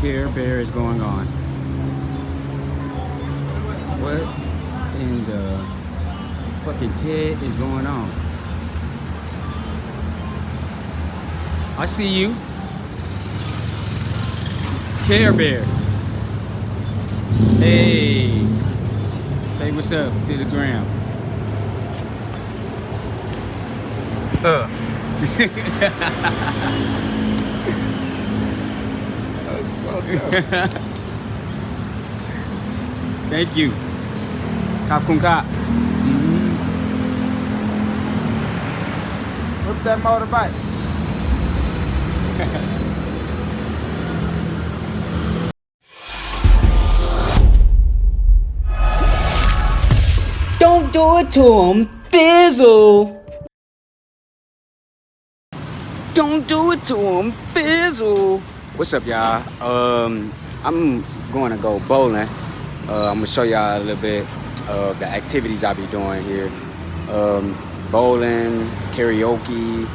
Care Bear is going on? What in the fucking Ted is going on? I see you. Care Bear. Hey. Say what's up to the gram. Thank you. Khop khun kha. What's that motorbike? Don't do it to him, Fizzle. Don't do it to him, Fizzle. What's up, y'all? I'm going to go bowling. I'm gonna show y'all a little bit of the activities I'll be doing here. Bowling, karaoke,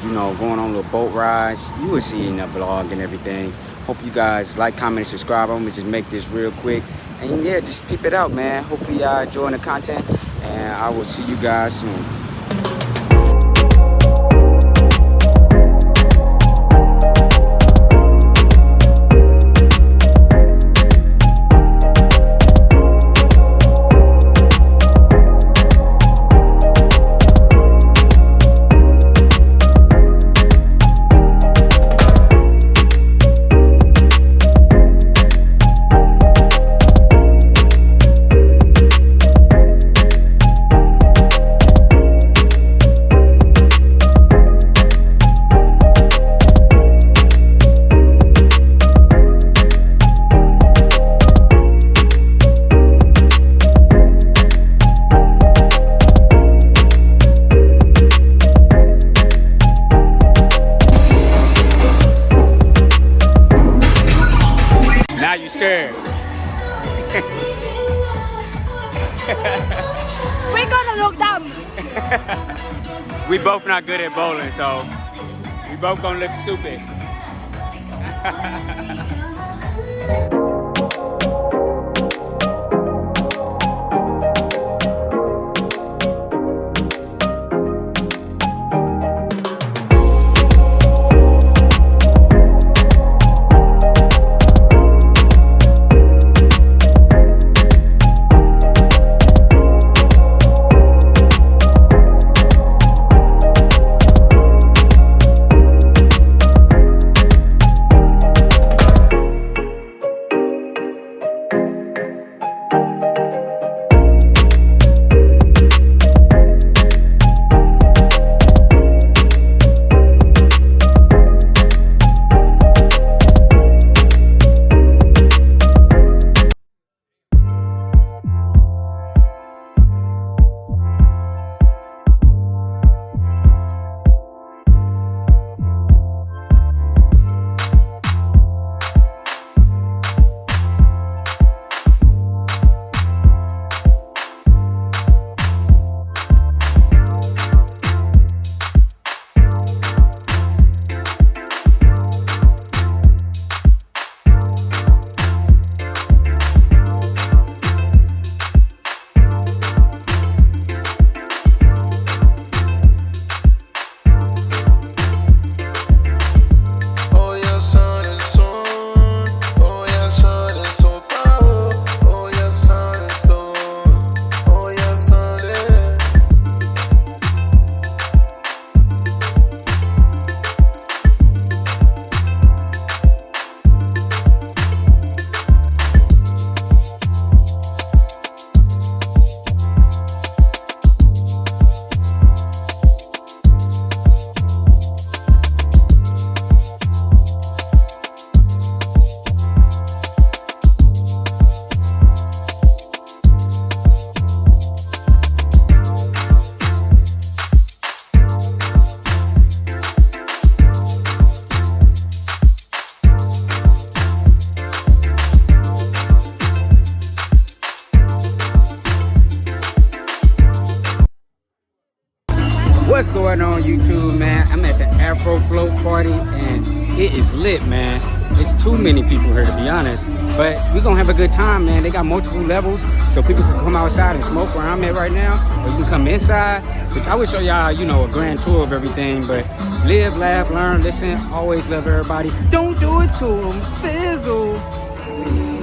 you know, going on little boat rides. You will see in the vlog and everything. Hope you guys like, comment, and subscribe. I'm gonna just make this real quick. And yeah, just peep it out, man. Hopefully y'all enjoying the content. And I will see you guys soon. Now you scared. We're gonna look dumb. We both not good at bowling, so we both gonna look stupid. What's going on YouTube, man? I'm at the Afro Float party and it is lit, man. it's too many people here, to be honest. But we're gonna have a good time, man. They got multiple levels, so people can come outside and smoke where I'm at right now, or you can come inside. Which I would show y'all, you know, a grand tour of everything. But live, laugh, learn, listen. Always love everybody. Don't do it to them. Fizzle. Peace.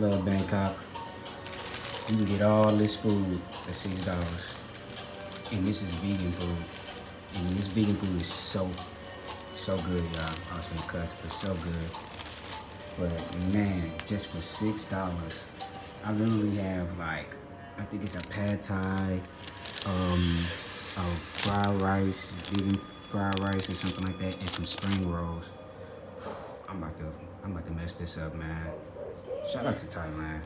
love Bangkok. You can get all this food for $6. And this is vegan food. And this vegan food is so good, y'all. I was gonna cuss, but so good. But man, just for $6, I literally have like, I think it's a pad thai, fried rice, vegan fried rice or something like that, and some spring rolls. I'm about to mess this up, man. Shout out to Thailand.